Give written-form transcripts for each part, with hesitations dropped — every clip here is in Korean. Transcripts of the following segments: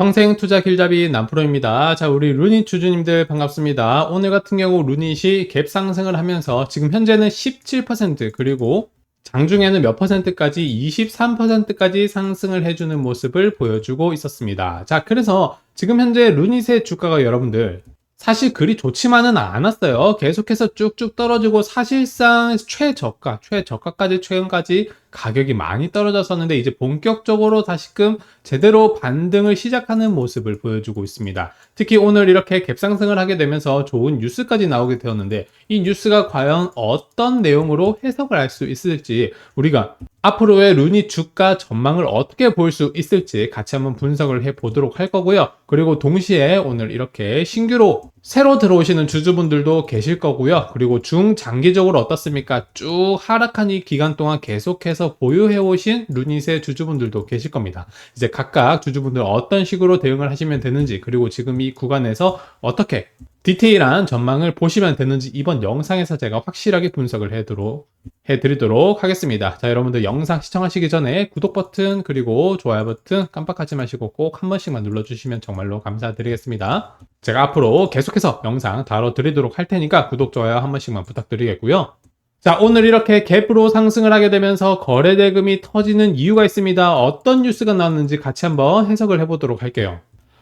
평생 투자 길잡이 남프로입니다. 자, 우리 루닛 주주님들 반갑습니다. 오늘 같은 경우 루닛이 갭 상승을 하면서 지금 현재는 17% 그리고 장중에는 몇 퍼센트까지 23%까지 상승을 해주는 모습을 보여주고 있었습니다. 자, 그래서 지금 현재 루닛의 주가가 여러분들 사실 그리 좋지만은 않았어요. 계속해서 쭉쭉 떨어지고 사실상 최저가까지 최근까지 가격이 많이 떨어졌었는데 이제 본격적으로 다시금 제대로 반등을 시작하는 모습을 보여주고 있습니다. 특히 오늘 이렇게 갭상승을 하게 되면서 좋은 뉴스까지 나오게 되었는데 이 뉴스가 과연 어떤 내용으로 해석을 할 수 있을지 우리가 앞으로의 루닛 주가 전망을 어떻게 볼 수 있을지 같이 한번 분석을 해 보도록 할 거고요. 그리고 동시에 오늘 이렇게 신규로 새로 들어오시는 주주분들도 계실 거고요. 그리고 중장기적으로 어떻습니까? 쭉 하락한 이 기간 동안 계속해서 보유해 오신 루닛의 주주분들도 계실 겁니다. 이제 각각 주주분들 어떤 식으로 대응을 하시면 되는지 그리고 지금 이 구간에서 어떻게 디테일한 전망을 보시면 되는지 이번 영상에서 제가 확실하게 분석을 해드리도록 하겠습니다. 자, 여러분들 영상 시청하시기 전에 구독 버튼 그리고 좋아요 버튼 깜빡하지 마시고 꼭 한 번씩만 눌러주시면 정말로 감사드리겠습니다. 제가 앞으로 계속해서 영상 다뤄드리도록 할 테니까 구독, 좋아요 한 번씩만 부탁드리겠고요. 자, 오늘 이렇게 갭으로 상승을 하게 되면서 거래대금이 터지는 이유가 있습니다. 어떤 뉴스가 나왔는지 같이 한번 해석을 해보도록 할게요.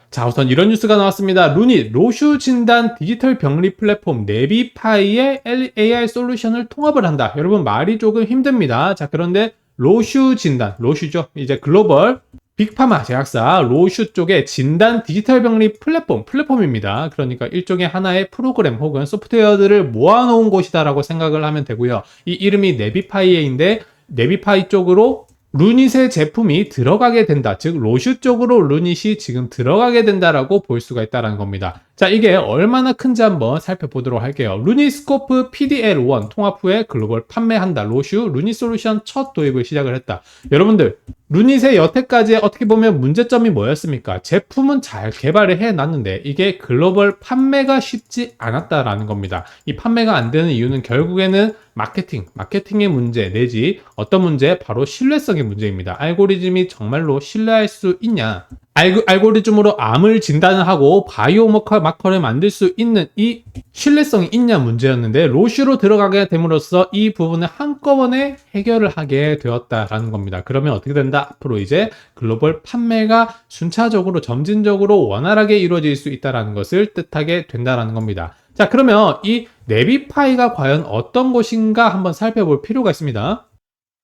자, 우선 이런 뉴스가 나왔습니다. 루닛, 로슈 진단 디지털 병리 플랫폼 네비파이의 AI 솔루션을 통합을 한다. 여러분 말이 조금 힘듭니다. 자, 그런데 로슈 진단, 로슈죠. 이제 글로벌 빅파마 제약사 로슈 쪽의 진단 디지털 병리 플랫폼입니다. 그러니까 일종의 하나의 프로그램 혹은 소프트웨어들을 모아놓은 곳이다라고 생각을 하면 되고요. 이 이름이 네비파이에인데 네비파이 쪽으로 루닛의 제품이 들어가게 된다. 즉 로슈 쪽으로 루닛이 지금 들어가게 된다라고 볼 수가 있다는 겁니다. 자, 이게 얼마나 큰지 한번 살펴보도록 할게요. 루닛 스코프 PDL1 통합 후에 글로벌 판매한다. 로슈 루닛 솔루션 첫 도입을 시작을 했다. 여러분들 루닛의 여태까지 어떻게 보면 문제점이 뭐였습니까? 제품은 잘 개발을 해놨는데 이게 글로벌 판매가 쉽지 않았다라는 겁니다. 이 판매가 안 되는 이유는 결국에는 마케팅의 문제 내지 어떤 문제? 바로 신뢰성의 문제입니다. 알고리즘이 정말로 신뢰할 수 있냐? 알고리즘으로 암을 진단을 하고 바이오 마커를 만들 수 있는 이 신뢰성이 있냐 문제였는데 로슈로 들어가게 됨으로써 이 부분을 한꺼번에 해결을 하게 되었다라는 겁니다. 그러면 어떻게 된다? 앞으로 이제 글로벌 판매가 순차적으로 점진적으로 원활하게 이루어질 수 있다는 것을 뜻하게 된다는 겁니다. 자, 그러면 이 네비파이가 과연 어떤 곳인가 한번 살펴볼 필요가 있습니다.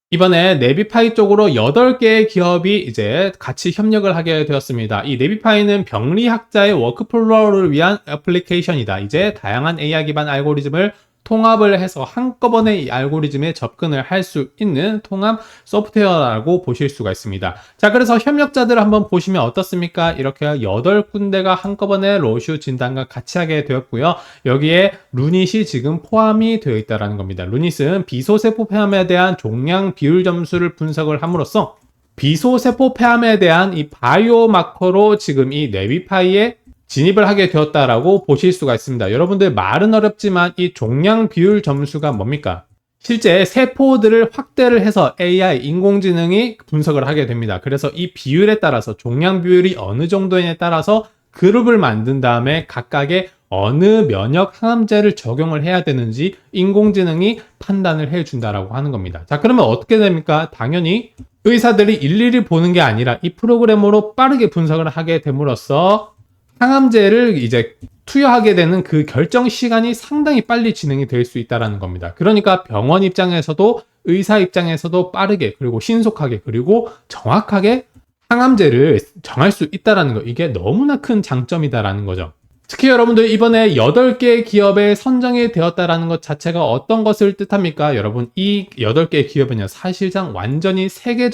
이번에 네비파이 쪽으로 8개의 기업이 이제 같이 협력을 하게 되었습니다. 이 네비파이는 병리학자의 워크플로우를 위한 애플리케이션이다. 이제 다양한 AI 기반 알고리즘을 통합을 해서 한꺼번에 이 알고리즘에 접근을 할 수 있는 통합 소프트웨어라고 보실 수가 있습니다. 자, 그래서 협력자들을 한번 보시면 어떻습니까? 이렇게 8군데가 한꺼번에 로슈 진단과 같이 하게 되었고요. 여기에 루닛이 지금 포함이 되어 있다는 겁니다. 루닛은 비소세포 폐암에 대한 종양 비율 점수를 분석을 함으로써 비소세포 폐암에 대한 이 바이오 마커로 지금 이 네비파이에 진입을 하게 되었다라고 보실 수가 있습니다. 여러분들 말은 어렵지만 이 종양 비율 점수가 뭡니까? 실제 세포들을 확대를 해서 AI, 인공지능이 분석을 하게 됩니다. 그래서 이 비율에 따라서 종양 비율이 어느 정도에 따라서 그룹을 만든 다음에 각각의 어느 면역 항암제를 적용을 해야 되는지 인공지능이 판단을 해준다라고 하는 겁니다. 자, 그러면 어떻게 됩니까? 당연히 의사들이 일일이 보는 게 아니라 이 프로그램으로 빠르게 분석을 하게 됨으로써 항암제를 이제 투여하게 되는 그 결정 시간이 상당히 빨리 진행이 될 수 있다는 겁니다. 그러니까 병원 입장에서도 의사 입장에서도 빠르게 그리고 신속하게 그리고 정확하게 항암제를 정할 수 있다는 거, 이게 너무나 큰 장점이다라는 거죠. 특히 여러분들 이번에 8개 기업에 선정이 되었다라는 것 자체가 어떤 것을 뜻합니까? 여러분, 이 8개의 기업은요, 사실상 완전히 세계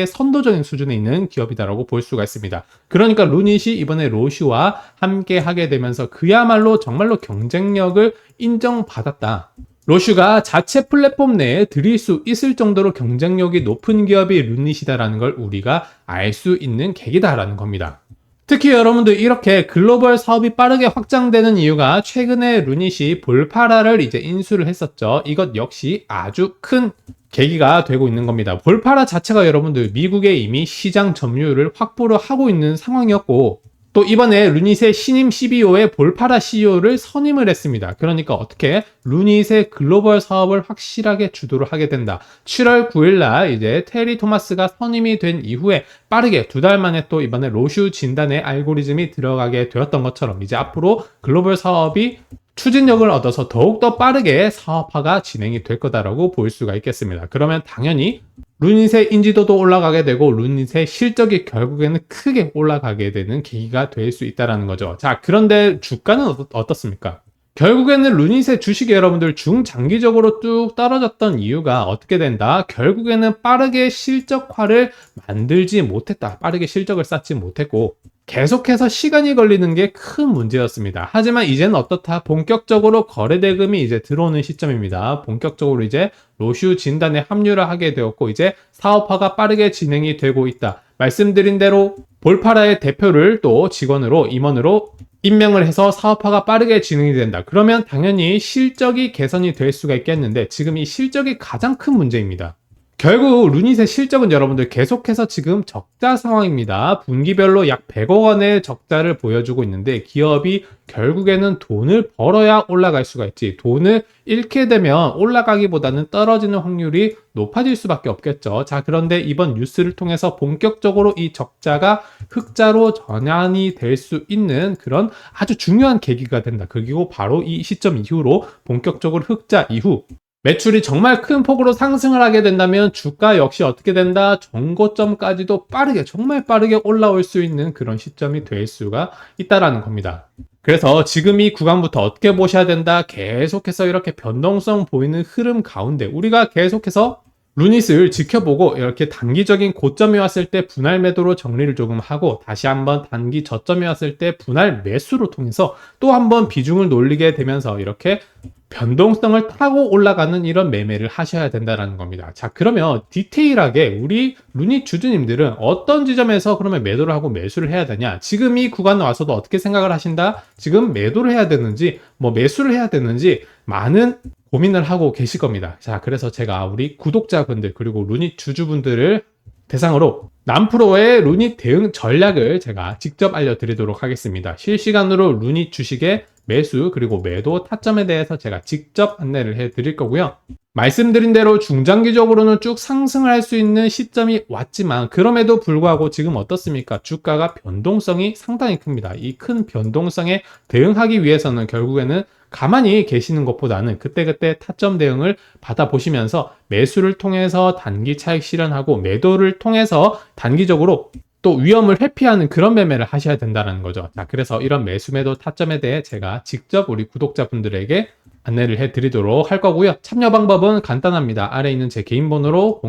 선도적인 수준에 있는 기업이다라고 볼 수가 있습니다. 그러니까 루닛이 이번에 로슈와 함께 하게 되면서 그야말로 정말로 경쟁력을 인정받았다. 로슈가 자체 플랫폼 내에 들일 수 있을 정도로 경쟁력이 높은 기업이 루닛이다라는 걸 우리가 알 수 있는 계기다라는 겁니다. 특히 여러분들 이렇게 글로벌 사업이 빠르게 확장되는 이유가 최근에 루닛이 볼파라를 이제 인수를 했었죠. 이것 역시 아주 큰 계기가 되고 있는 겁니다. 볼파라 자체가 여러분들 미국에 이미 시장 점유율을 확보를 하고 있는 상황이었고, 또 이번에 루닛의 신임 CBO에 볼파라 CEO를 선임을 했습니다. 그러니까 어떻게 루닛의 글로벌 사업을 확실하게 주도를 하게 된다. 7월 9일 날 이제 테리 토마스가 선임이 된 이후에 빠르게 2달 만에 또 이번에 로슈 진단의 알고리즘이 들어가게 되었던 것처럼 이제 앞으로 글로벌 사업이 추진력을 얻어서 더욱더 빠르게 사업화가 진행이 될 거다라고 볼 수가 있겠습니다. 그러면 당연히 루닛의 인지도도 올라가게 되고 루닛의 실적이 결국에는 크게 올라가게 되는 계기가 될 수 있다는 거죠. 자, 그런데 주가는 어떻습니까? 결국에는 루닛의 주식이 여러분들 중장기적으로 뚝 떨어졌던 이유가 어떻게 된다? 결국에는 빠르게 실적화를 만들지 못했다. 빠르게 실적을 쌓지 못했고 계속해서 시간이 걸리는 게 큰 문제였습니다. 하지만 이제는 어떻다? 본격적으로 거래대금이 이제 들어오는 시점입니다. 본격적으로 이제 로슈 진단에 합류를 하게 되었고 이제 사업화가 빠르게 진행이 되고 있다. 말씀드린 대로 볼파라의 대표를 또 직원으로 임원으로 임명을 해서 사업화가 빠르게 진행이 된다. 그러면 당연히 실적이 개선이 될 수가 있겠는데 지금 이 실적이 가장 큰 문제입니다. 결국 루닛의 실적은 여러분들 계속해서 지금 적자 상황입니다. 분기별로 약 100억 원의 적자를 보여주고 있는데 기업이 결국에는 돈을 벌어야 올라갈 수가 있지. 돈을 잃게 되면 올라가기보다는 떨어지는 확률이 높아질 수밖에 없겠죠. 자, 그런데 이번 뉴스를 통해서 본격적으로 이 적자가 흑자로 전환이 될 수 있는 그런 아주 중요한 계기가 된다. 그리고 바로 이 시점 이후로 본격적으로 흑자 이후 매출이 정말 큰 폭으로 상승을 하게 된다면 주가 역시 어떻게 된다? 정고점까지도 빠르게, 정말 빠르게 올라올 수 있는 그런 시점이 될 수가 있다라는 겁니다. 그래서 지금 이 구간부터 어떻게 보셔야 된다? 계속해서 이렇게 변동성 보이는 흐름 가운데 우리가 계속해서 루닛을 지켜보고 이렇게 단기적인 고점이 왔을 때 분할 매도로 정리를 조금 하고 다시 한번 단기 저점이 왔을 때 분할 매수로 통해서 또 한번 비중을 놀리게 되면서 이렇게 변동성을 타고 올라가는 이런 매매를 하셔야 된다는 겁니다. 자, 그러면 디테일하게 우리 루닛 주주님들은 어떤 지점에서 그러면 매도를 하고 매수를 해야 되냐? 지금 이 구간에 와서도 어떻게 생각을 하신다? 지금 매도를 해야 되는지 뭐 매수를 해야 되는지 많은 고민을 하고 계실 겁니다. 자, 그래서 제가 우리 구독자분들 그리고 루닛 주주분들을 대상으로 남프로의 루닛 대응 전략을 제가 직접 알려드리도록 하겠습니다. 실시간으로 루닛 주식의 매수 그리고 매도 타점에 대해서 제가 직접 안내를 해드릴 거고요. 말씀드린 대로 중장기적으로는 쭉 상승을 할 수 있는 시점이 왔지만 그럼에도 불구하고 지금 어떻습니까? 주가가 변동성이 상당히 큽니다. 이 큰 변동성에 대응하기 위해서는 결국에는 가만히 계시는 것보다는 그때그때 타점 대응을 받아보시면서 매수를 통해서 단기 차익 실현하고 매도를 통해서 단기적으로 또 위험을 회피하는 그런 매매를 하셔야 된다는 거죠. 자, 그래서 이런 매수 매도 타점에 대해 제가 직접 우리 구독자분들에게 안내를 해드리도록 할 거고요. 참여 방법은 간단합니다. 아래에 있는 제 개인 번호로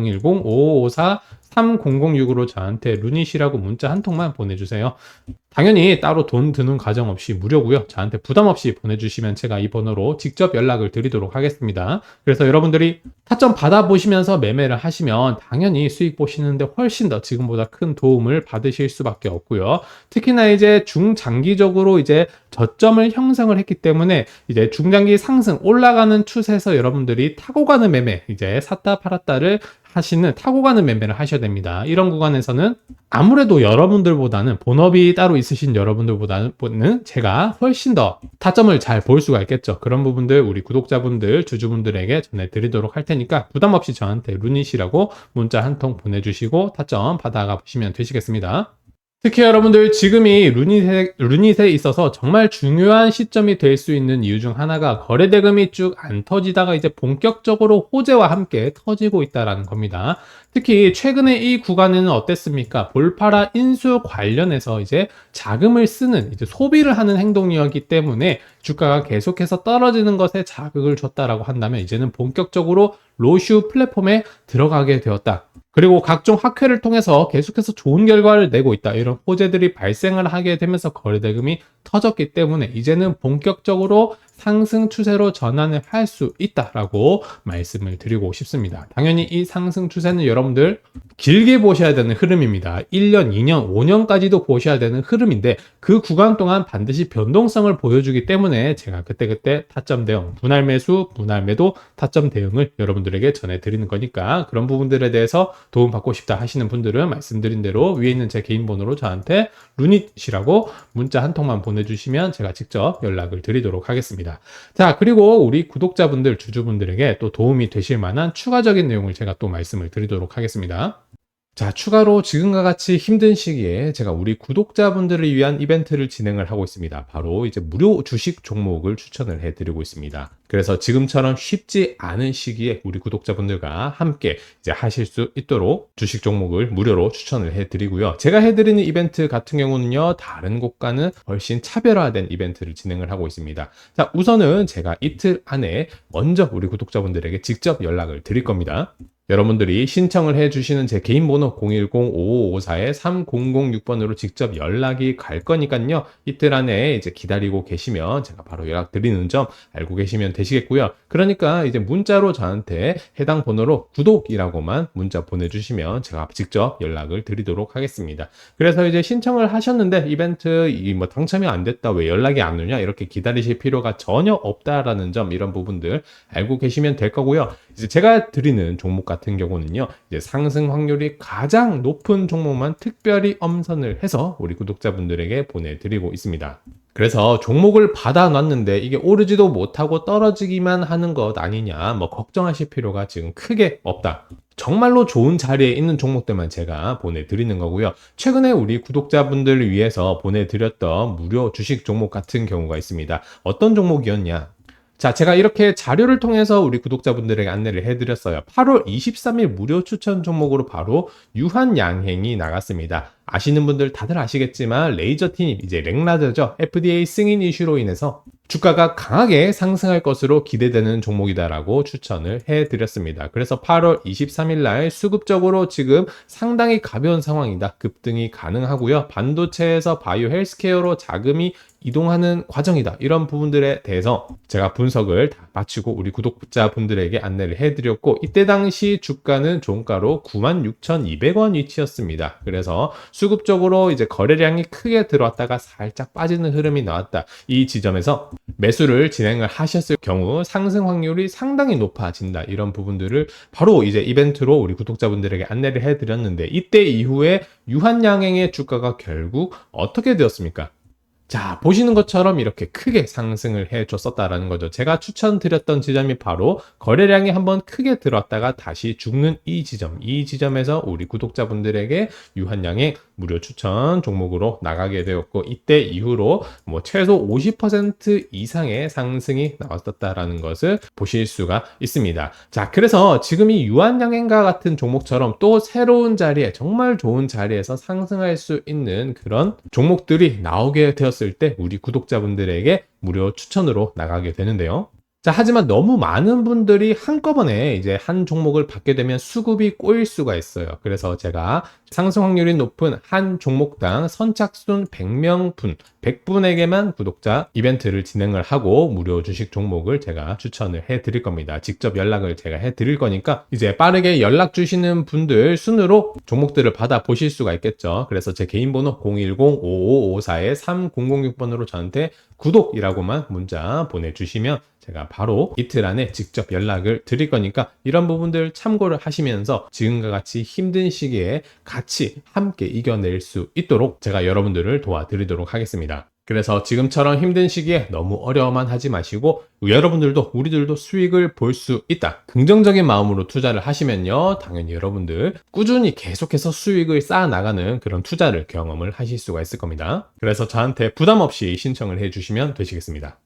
010-5554-3006으로 저한테 루닛이라고 문자 한 통만 보내주세요. 당연히 따로 돈 드는 과정 없이 무료고요. 저한테 부담 없이 보내주시면 제가 이 번호로 직접 연락을 드리도록 하겠습니다. 그래서 여러분들이 타점 받아보시면서 매매를 하시면 당연히 수익 보시는데 훨씬 더 지금보다 큰 도움을 받으실 수밖에 없고요. 특히나 이제 중장기적으로 이제 저점을 형성을 했기 때문에 이제 중장기 상승 올라가는 추세에서 여러분들이 타고 가는 매매 이제 샀다 팔았다를 하시는 타고 가는 매매를 하셔야 됩니다. 이런 구간에서는 아무래도 여러분들보다는 본업이 따로 있으신 여러분들보다는 제가 훨씬 더 타점을 잘 볼 수가 있겠죠. 그런 부분들 우리 구독자분들, 주주분들에게 전해드리도록 할 테니까 부담 없이 저한테 루닛이라고 문자 한 통 보내주시고 타점 받아가 보시면 되시겠습니다. 특히 여러분들 지금이 루닛에 있어서 정말 중요한 시점이 될 수 있는 이유 중 하나가 거래대금이 쭉 안 터지다가 이제 본격적으로 호재와 함께 터지고 있다는 겁니다. 특히 최근에 이 구간에는 어땠습니까? 볼파라 인수 관련해서 이제 자금을 쓰는 이제 소비를 하는 행동이었기 때문에 주가가 계속해서 떨어지는 것에 자극을 줬다라고 한다면 이제는 본격적으로 로슈 플랫폼에 들어가게 되었다. 그리고 각종 학회를 통해서 계속해서 좋은 결과를 내고 있다. 이런 호재들이 발생을 하게 되면서 거래대금이 터졌기 때문에 이제는 본격적으로 상승 추세로 전환을 할 수 있다라고 말씀을 드리고 싶습니다. 당연히 이 상승 추세는 여러분들 길게 보셔야 되는 흐름입니다. 1년, 2년, 5년까지도 보셔야 되는 흐름인데 그 구간 동안 반드시 변동성을 보여주기 때문에 제가 그때그때 타점 대응, 분할 매수, 분할 매도, 타점 대응을 여러분들에게 전해드리는 거니까 그런 부분들에 대해서 도움받고 싶다 하시는 분들은 말씀드린 대로 위에 있는 제 개인 번호로 저한테 루닛이라고 문자 한 통만 보내주시면 제가 직접 연락을 드리도록 하겠습니다. 자, 그리고 우리 구독자분들, 주주분들에게 또 도움이 되실 만한 추가적인 내용을 제가 또 말씀을 드리도록 하겠습니다. 자, 추가로 지금과 같이 힘든 시기에 제가 우리 구독자분들을 위한 이벤트를 진행을 하고 있습니다. 바로 이제 무료 주식 종목을 추천을 해드리고 있습니다. 그래서 지금처럼 쉽지 않은 시기에 우리 구독자분들과 함께 이제 하실 수 있도록 주식 종목을 무료로 추천을 해드리고요. 제가 해드리는 이벤트 같은 경우는요, 다른 곳과는 훨씬 차별화된 이벤트를 진행을 하고 있습니다. 자, 우선은 제가 이틀 안에 먼저 우리 구독자분들에게 직접 연락을 드릴 겁니다. 여러분들이 신청을 해주시는 제 개인 번호 010-5554-3006번으로 직접 연락이 갈 거니까요. 이틀 안에 이제 기다리고 계시면 제가 바로 연락 드리는 점 알고 계시면 되시겠고요. 그러니까 이제 문자로 저한테 해당 번호로 구독이라고만 문자 보내주시면 제가 직접 연락을 드리도록 하겠습니다. 그래서 이제 신청을 하셨는데 이벤트 뭐 당첨이 안 됐다, 왜 연락이 안 오냐, 이렇게 기다리실 필요가 전혀 없다라는 점, 이런 부분들 알고 계시면 될 거고요. 이제 제가 드리는 종목 같은 경우는요, 이제 상승 확률이 가장 높은 종목만 특별히 엄선을 해서 우리 구독자분들에게 보내드리고 있습니다. 그래서 종목을 받아놨는데 이게 오르지도 못하고 떨어지기만 하는 것 아니냐, 뭐 걱정하실 필요가 지금 크게 없다. 정말로 좋은 자리에 있는 종목들만 제가 보내드리는 거고요. 최근에 우리 구독자분들을 위해서 보내드렸던 무료 주식 종목 같은 경우가 있습니다. 어떤 종목이었냐? 자, 제가 이렇게 자료를 통해서 우리 구독자분들에게 안내를 해드렸어요. 8월 23일 무료 추천 종목으로 바로 유한양행이 나갔습니다. 아시는 분들 다들 아시겠지만 레이저 티닙, 이제 렉라저죠. FDA 승인 이슈로 인해서 주가가 강하게 상승할 것으로 기대되는 종목이다라고 추천을 해드렸습니다. 그래서 8월 23일 날 수급적으로 지금 상당히 가벼운 상황이다. 급등이 가능하고요. 반도체에서 바이오 헬스케어로 자금이 이동하는 과정이다. 이런 부분들에 대해서 제가 분석을 다 마치고 우리 구독자분들에게 안내를 해드렸고, 이때 당시 주가는 종가로 96,200원 위치였습니다. 그래서 수급적으로 이제 거래량이 크게 들어왔다가 살짝 빠지는 흐름이 나왔다. 이 지점에서 매수를 진행을 하셨을 경우 상승 확률이 상당히 높아진다. 이런 부분들을 바로 이제 이벤트로 우리 구독자분들에게 안내를 해드렸는데, 이때 이후에 유한양행의 주가가 결국 어떻게 되었습니까? 자, 보시는 것처럼 이렇게 크게 상승을 해줬었다라는 거죠. 제가 추천드렸던 지점이 바로 거래량이 한번 크게 들어왔다가 다시 죽는 이 지점에서 우리 구독자분들에게 유한양행 무료 추천 종목으로 나가게 되었고, 이때 이후로 뭐 최소 50% 이상의 상승이 나왔었다라는 것을 보실 수가 있습니다. 자, 그래서 지금 이 유한양행과 같은 종목처럼 또 새로운 자리에, 정말 좋은 자리에서 상승할 수 있는 그런 종목들이 나오게 되었을 때 우리 구독자분들에게 무료 추천으로 나가게 되는데요. 자, 하지만 너무 많은 분들이 한꺼번에 이제 한 종목을 받게 되면 수급이 꼬일 수가 있어요. 그래서 제가 상승 확률이 높은 한 종목당 선착순 100분에게만 구독자 이벤트를 진행을 하고 무료 주식 종목을 제가 추천을 해드릴 겁니다. 직접 연락을 제가 해드릴 거니까 이제 빠르게 연락 주시는 분들 순으로 종목들을 받아 보실 수가 있겠죠. 그래서 제 개인 번호 010-5554-3006번으로 저한테 구독이라고만 문자 보내주시면 제가 바로 이틀 안에 직접 연락을 드릴 거니까 이런 부분들 참고를 하시면서 지금과 같이 힘든 시기에 같이 함께 이겨낼 수 있도록 제가 여러분들을 도와드리도록 하겠습니다. 그래서 지금처럼 힘든 시기에 너무 어려워만 하지 마시고, 여러분들도 우리들도 수익을 볼 수 있다, 긍정적인 마음으로 투자를 하시면요, 당연히 여러분들 꾸준히 계속해서 수익을 쌓아 나가는 그런 투자를 경험을 하실 수가 있을 겁니다. 그래서 저한테 부담 없이 신청을 해주시면 되시겠습니다.